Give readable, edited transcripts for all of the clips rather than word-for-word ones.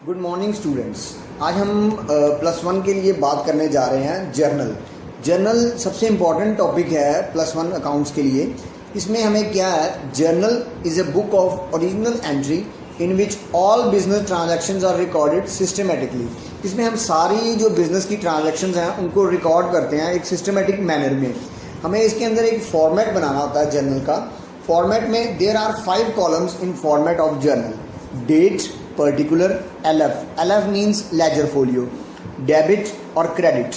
Good morning students. आज हम +1 के लिए बात करने जा रहे हैं जर्नल सबसे इम्पॉर्टेंट टॉपिक है +1 अकाउंट्स के लिए। इसमें हमें क्या है, journal is a book of original entry in which all business transactions are recorded systematically. इसमें हम सारी जो बिजनेस की ट्रांजैक्शंस हैं उनको रिकॉर्ड करते हैं एक सिस्टमेटिक मैनर में। हमें इसके अंदर एक फॉर्मेट बनाना होता है जर्नल का। फॉर्मेट में there are 5 columns in format of journal. Date, particular, LF means ledger folio, debit और क्रेडिट।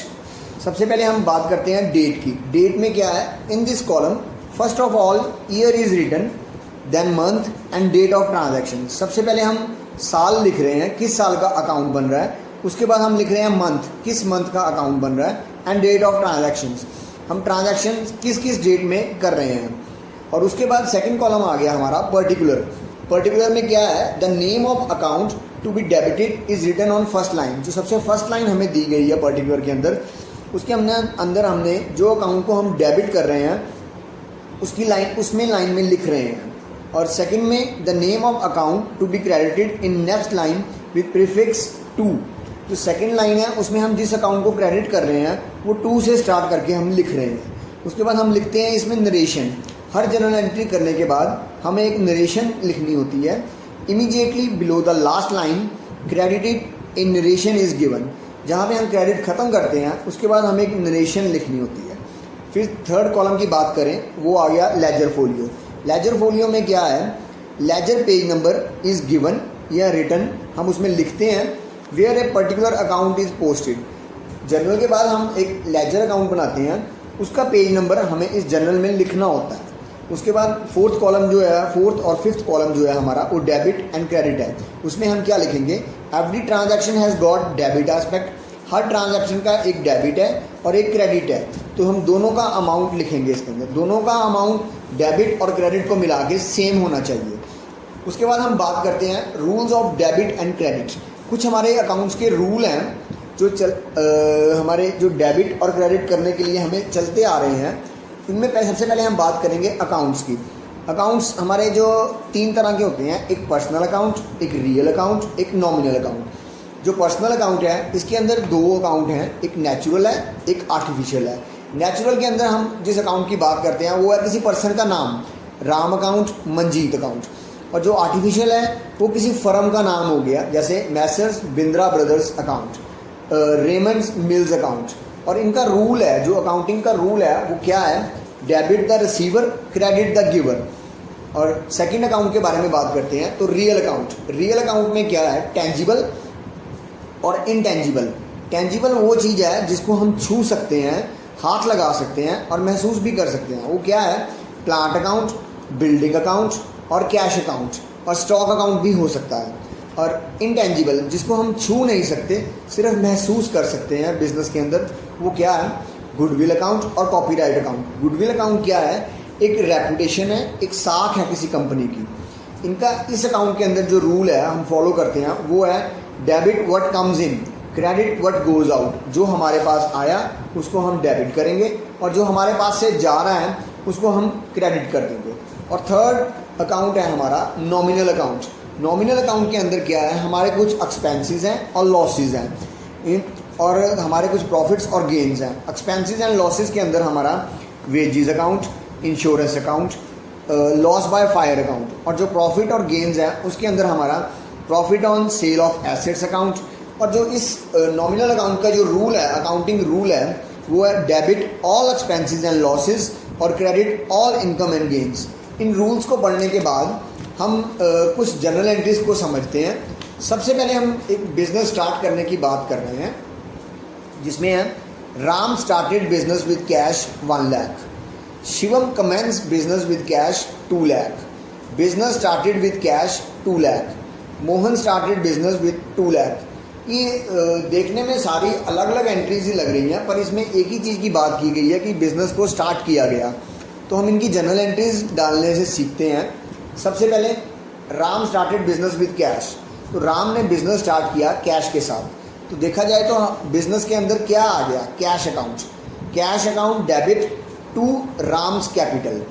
सबसे पहले हम बात करते हैं डेट की। डेट में क्या है, in this column first of all year is written, then month and date of transaction. सबसे पहले हम साल लिख रहे हैं, किस साल का अकाउंट बन रहा है। उसके बाद हम लिख रहे हैं मंथ, किस मंथ का अकाउंट बन रहा है, एंड डेट ऑफ ट्रांजैक्शन, हम ट्रांजैक्शन किस किस डेट में कर रहे हैं। और उसके बाद सेकंड कॉलम आ गया हमारा पर्टिकुलर। पर्टिकुलर में क्या है, the name of account to be debited is written on first line. जो सबसे फर्स्ट लाइन हमें दी गई है पर्टिकुलर के अंदर, उसके हमने जो अकाउंट को हम डेबिट कर रहे हैं उसकी लाइन, उसमें लाइन में लिख रहे हैं। और सेकंड में the name of account to be credited in next line with prefix 2। जो सेकंड लाइन है उसमें हम जिस अकाउंट को क्रेडिट कर रहे हैं वो 2 से स्टार्ट करके हम लिख रहे हैं। उसके बाद हम लिखते हैं इसमें नरेशन। हर जर्नल एंट्री करने के बाद हमें एक नरेशन लिखनी होती है। Immediately below the last line credited in narration is given. जहाँ पे हम क्रेडिट ख़त्म करते हैं उसके बाद हमें एक नरेशन लिखनी होती है। फिर थर्ड कॉलम की बात करें, वो आ गया लेजर फोलियो। लेजर फोलियो में क्या है, ledger page number is given या रिटन, हम उसमें लिखते हैं where a particular account is posted. Journal के बाद हम एक लेजर अकाउंट बनाते हैं, उसका पेज नंबर हमें इस जर्नल में लिखना होता है। उसके बाद फोर्थ कॉलम जो है, फोर्थ और फिफ्थ कॉलम जो है हमारा, वो डेबिट एंड क्रेडिट है। उसमें हम क्या लिखेंगे, every transaction has got debit aspect. Her transaction का एक डेबिट है और एक क्रेडिट है, तो हम दोनों का अमाउंट लिखेंगे इसके अंदर। दोनों का अमाउंट डेबिट और क्रेडिट को मिला के सेम होना चाहिए। उसके बाद हम बात करते हैं rules of debit and credit. कुछ हमारे अकाउंट्स के रूल हैं जो हमारे जो डेबिट और क्रेडिट करने के लिए हमें चलते आ रहे हैं। इनमें सबसे पहले हम बात करेंगे अकाउंट्स की। अकाउंट्स हमारे जो 3 तरह के होते हैं, एक पर्सनल अकाउंट, एक रियल अकाउंट, एक नॉमिनल अकाउंट। जो पर्सनल अकाउंट है इसके अंदर 2 अकाउंट हैं, एक नेचुरल है, एक आर्टिफिशियल है। नेचुरल के अंदर हम जिस अकाउंट की बात करते हैं वो है किसी पर्सन का नाम, राम अकाउंट, मंजीत अकाउंट। और जो आर्टिफिशियल है वो किसी फर्म का नाम हो गया, जैसे Messrs Bindra brothers account, Raymond's mills account. और इनका रूल है, जो अकाउंटिंग का रूल है वो क्या है, debit the receiver, credit the giver. और सेकंड अकाउंट के बारे में बात करते हैं तो रियल अकाउंट। रियल अकाउंट में क्या है, टेंजिबल और इनटेंजिबल। टेंजिबल वो चीज़ है जिसको हम छू सकते हैं, हाथ लगा सकते हैं और महसूस भी कर सकते हैं। वो क्या है, प्लांट अकाउंट, बिल्डिंग अकाउंट और कैश अकाउंट, और स्टॉक अकाउंट भी हो सकता है। और इनटेंजिबल जिसको हम छू नहीं सकते, सिर्फ महसूस कर सकते हैं बिजनेस के अंदर, वो क्या है, गुडविल अकाउंट और कॉपीराइट अकाउंट। गुडविल अकाउंट क्या है, एक रेपुटेशन है, एक साख है किसी कंपनी की। इनका इस अकाउंट के अंदर जो रूल है हम फॉलो करते हैं वो है debit what comes in, credit what goes out. जो हमारे पास आया उसको हम डेबिट करेंगे और जो हमारे पास से जा रहा है उसको हम क्रेडिट कर देंगे। और थर्ड अकाउंट है हमारा नॉमिनल अकाउंट। नॉमिनल अकाउंट के अंदर क्या है, हमारे कुछ एक्सपेंसेस हैं और लॉसेस हैं, और हमारे कुछ प्रॉफिट्स और गेन्स हैं। एक्सपेंसेस एंड लॉसेस के अंदर हमारा wages account, insurance account, loss by fire account. और जो प्रॉफिट और गेन्स हैं उसके अंदर हमारा profit on sale of assets account. और जो इस नॉमिनल अकाउंट का जो रूल है, अकाउंटिंग रूल है, वो है debit all expenses and losses और credit all income and gains. इन रूल्स को पढ़ने के बाद हम कुछ जनरल एंट्रीज को समझते हैं। सबसे पहले हम एक बिजनेस स्टार्ट करने की बात कर रहे हैं, जिसमें है Ram started business with cash 1 lakh, Shivam commences business with cash 2 lakh, business started with cash 2 lakh, Mohan started business with 2 lakh. ये देखने में सारी अलग अलग एंट्रीज ही लग रही हैं, पर इसमें एक ही चीज़ की बात की गई है कि बिजनेस को स्टार्ट किया गया। तो हम इनकी जनरल एंट्रीज डालने से सीखते हैं। सबसे पहले Ram started business with cash, तो राम ने बिजनेस स्टार्ट किया कैश के साथ। तो देखा जाए तो बिजनेस के अंदर क्या आ गया, cash account. Cash account debit to Ram's capital.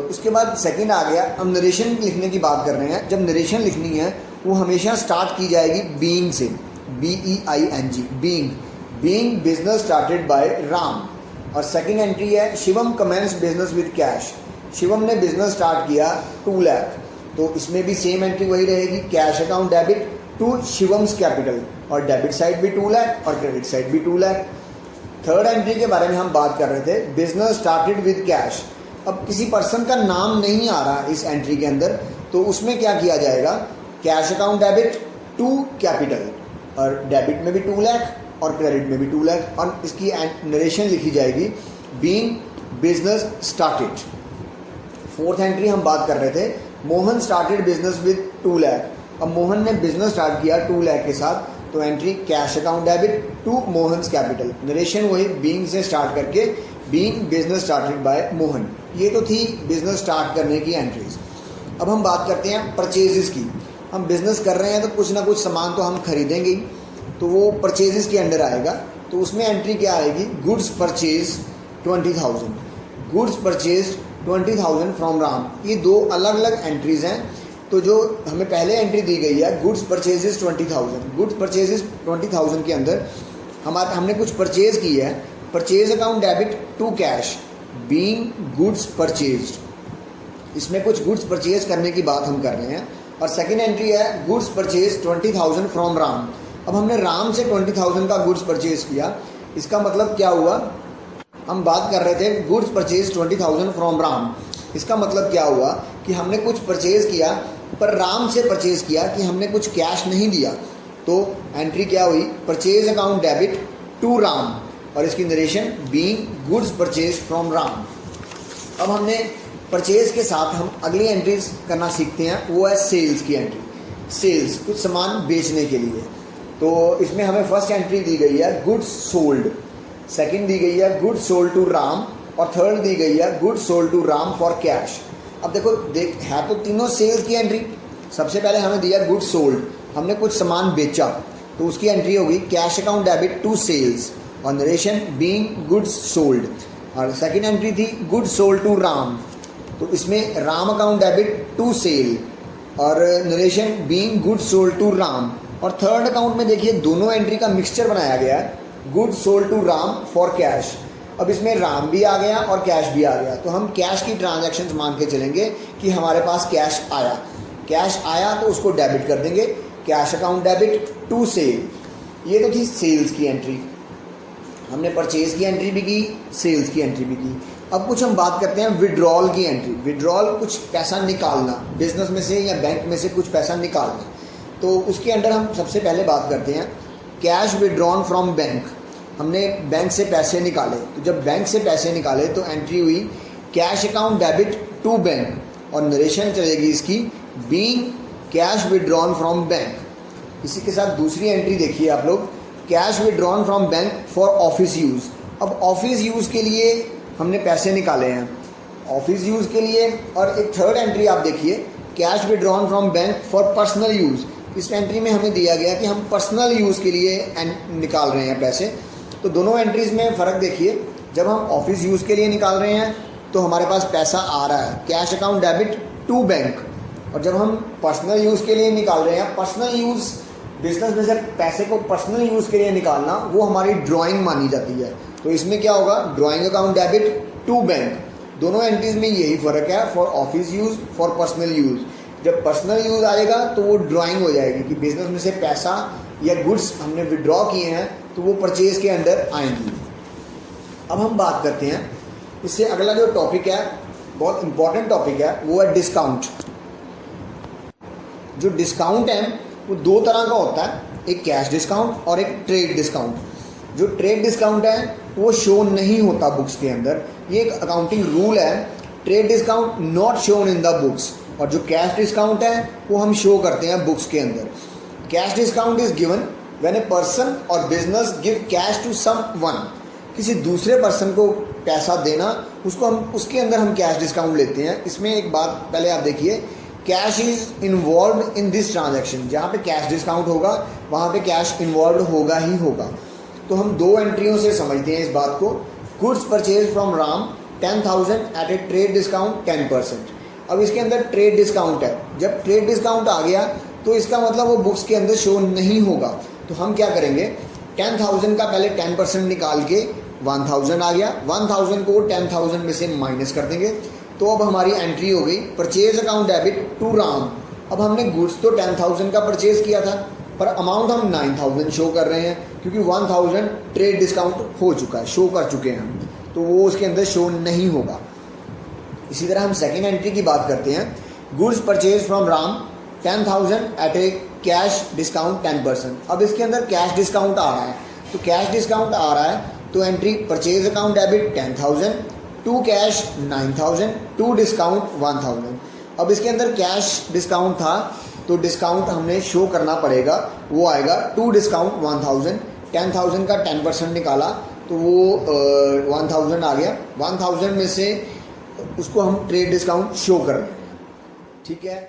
उसके बाद सेकंड आ गया, हम नरेशन लिखने की बात कर रहे हैं। जब नरेशन लिखनी है वो हमेशा स्टार्ट की जाएगी बीइंग से, BEING, being business started by Ram. और सेकंड एंट्री है Shivam commences business with cash, Shivam ने बिजनेस स्टार्ट किया 2 लाख, तो इसमें भी सेम एंट्री वही रहेगी, cash account debit to Shivam's capital, और डेबिट साइड भी 2 लाख और क्रेडिट साइड भी 2 लाख। थर्ड एंट्री के बारे में हम बात कर रहे थे, बिजनेस स्टार्टेड विद कैश। अब किसी पर्सन का नाम नहीं आ रहा इस एंट्री के अंदर, तो उसमें क्या किया जाएगा, cash account debit to capital, और डेबिट में भी 2 लाख और क्रेडिट में भी 2 लाख, और इसकी नरेशन लिखी जाएगी being business started. Fourth entry हम बात कर रहे थे, Mohan started business with 2 lakh. अब मोहन ने बिजनेस स्टार्ट किया 2 लाख के साथ, तो entry cash account debit to Mohan's capital, narration वही बीइंग से स्टार्ट करके being business started by Mohan. ये तो थी बिजनेस स्टार्ट करने की एंट्रीज। अब हम बात करते हैं परचेजेस की। हम बिजनेस कर रहे हैं तो कुछ ना कुछ सामान तो हम खरीदेंगे ही, तो वो परचेजेस के अंडर आएगा। तो उसमें एंट्री क्या आएगी, goods purchase 20,000, goods purchase 20,000 from Ram. ये 2 अलग अलग एंट्रीज हैं। तो जो हमें पहले एंट्री दी गई है गुड्स परचेजेस 20,000, गुड्स परचेजेस 20,000 के अंदर हमने कुछ परचेज की है, purchase account debit to cash being goods purchased. इसमें कुछ गुड्स परचेज करने की बात हम कर रहे हैं। और सेकंड एंट्री है गुड्स परचेज 20,000 फ्रॉम राम। अब हमने राम से 20,000 का गुड्स परचेज किया, इसका मतलब क्या हुआ, हम बात कर रहे थे गुड्स परचेज 20,000 फ्रॉम राम। इसका मतलब क्या हुआ कि हमने कुछ परचेज किया पर राम से परचेज किया, कि हमने कुछ कैश नहीं दिया। तो एंट्री क्या हुई, purchase account debit to Ram, और इसकी narration being goods purchase from Ram. अब हमने परचेज के साथ हम अगली एंट्रीज करना सीखते हैं, वो है सेल्स की एंट्री। सेल्स, कुछ सामान बेचने के लिए। तो इसमें हमें फर्स्ट एंट्री दी गई है गुड्स सोल्ड, सेकंड दी गई है गुड्स सोल्ड टू राम, और थर्ड दी गई है goods sold to Ram for cash. अब देखो है तो तीनों सेल्स की एंट्री। सबसे पहले हमें दिया गुड्स सोल्ड, हमने कुछ सामान बेचा, तो उसकी एंट्री होगी cash account debit to sales, और नरेशन बीइंग गुड्स सोल्ड। और सेकंड एंट्री थी गुड्स सोल्ड टू राम, तो इसमें Ram account debit to sale, और narration being goods sold to Ram. और थर्ड अकाउंट में देखिए दोनों एंट्री का मिक्सचर बनाया गया है, goods sold to Ram for cash. अब इसमें राम भी आ गया और कैश भी आ गया, तो हम कैश की ट्रांजैक्शंस मान के चलेंगे कि हमारे पास कैश आया, कैश आया तो उसको डेबिट कर देंगे, cash account debit to sale. ये तो थी सेल्स की एंट्री, हमने परचेज की एंट्री भी की, सेल्स की एंट्री भी की। अब कुछ हम बात करते हैं विड्रॉल की एंट्री। विड्रॉल, कुछ पैसा निकालना, बिजनेस में से या बैंक में से कुछ पैसा निकालना। तो उसके अंडर हम सबसे पहले बात करते हैं कैश विड्रॉन फ्रॉम बैंक। हमने बैंक से पैसे निकाले, तो जब बैंक से पैसे निकाले तो एंट्री हुई cash account debit to bank, और नरेशन चलेगी इसकी being cash withdrawn from bank. इसी के साथ दूसरी एंट्री देखिए आप लोग, cash withdrawn from bank for office use. अब ऑफिस यूज़ के लिए हमने पैसे निकाले हैं, ऑफिस यूज़ के लिए। और एक थर्ड एंट्री आप देखिए, cash withdrawn from bank for personal use. इस एंट्री में हमें दिया गया कि हम पर्सनल यूज़ के लिए निकाल रहे हैं पैसे। तो दोनों एंट्रीज में फ़र्क देखिए, जब हम ऑफिस यूज़ के लिए निकाल रहे हैं तो हमारे पास पैसा आ रहा है, cash account debit to bank, और जब हम पर्सनल यूज़ के लिए निकाल रहे हैं, पर्सनल यूज़, बिजनेस में से पैसे को पर्सनल यूज़ के लिए निकालना वो हमारी ड्राइंग मानी जाती है। तो इसमें क्या होगा, drawing account debit to bank. दोनों एंट्रीज में यही फ़र्क है, for office use, for personal use. जब पर्सनल यूज़ आएगा तो वो ड्राइंग हो जाएगी कि बिजनेस में से पैसा या गुड्स हमने विड्रॉ किए हैं, तो वो परचेज के अंदर आएंगी। अब हम बात करते हैं, इससे अगला जो टॉपिक है, बहुत इंपॉर्टेंट टॉपिक है, वो है डिस्काउंट। जो डिस्काउंट है वो 2 तरह का होता है, एक कैश डिस्काउंट और एक ट्रेड डिस्काउंट। जो ट्रेड डिस्काउंट है वो शो नहीं होता बुक्स के अंदर, ये एक अकाउंटिंग रूल है। Trade discount not shown in the books, और जो कैश डिस्काउंट है वो हम शो करते हैं बुक्स के अंदर। Cash discount is given when a person और business give cash to someone. किसी दूसरे पर्सन को पैसा देना, उसको हम उसके अंदर हम कैश डिस्काउंट लेते हैं। इसमें एक बात पहले आप देखिए, cash is involve in this transaction. जहाँ पे कैश डिस्काउंट होगा वहाँ पे कैश इन्वॉल्व होगा ही होगा। तो हम 2 एंट्रियों से समझते हैं इस बात को। Goods purchase from Ram 10,000 at a trade discount 10%। अब इसके अंदर ट्रेड डिस्काउंट है, जब ट्रेड डिस्काउंट आ गया तो इसका मतलब वो बुक्स के अंदर शो नहीं होगा। तो हम क्या करेंगे, 10,000 का पहले 10% निकाल के 1,000 आ गया, 1,000 को 10,000 में से माइनस कर देंगे। तो अब हमारी एंट्री हो गई purchase account debit to Ram. अब हमने गुड्स तो 10,000 का परचेज किया था, पर अमाउंट हम 9,000 शो कर रहे हैं क्योंकि 1,000 ट्रेड डिस्काउंट हो चुका है, शो कर चुके हैं हम, तो वो उसके अंदर शो नहीं होगा। इसी तरह हम सेकेंड एंट्री की बात करते हैं, goods purchase from Ram 10,000 at a cash discount 10%। अब इसके अंदर कैश डिस्काउंट आ रहा है, तो कैश डिस्काउंट आ रहा है तो entry purchase account debit 10,000 to cash 9,000 to discount 1,000। अब इसके अंदर कैश डिस्काउंट था तो डिस्काउंट हमने शो करना पड़ेगा, वो आएगा टू डिस्काउंट 1,000। 10,000 का 10% निकाला तो वो 1,000 आ गया, 1,000 में से उसको हम ट्रेड डिस्काउंट शो कर रहे हैं। ठीक है।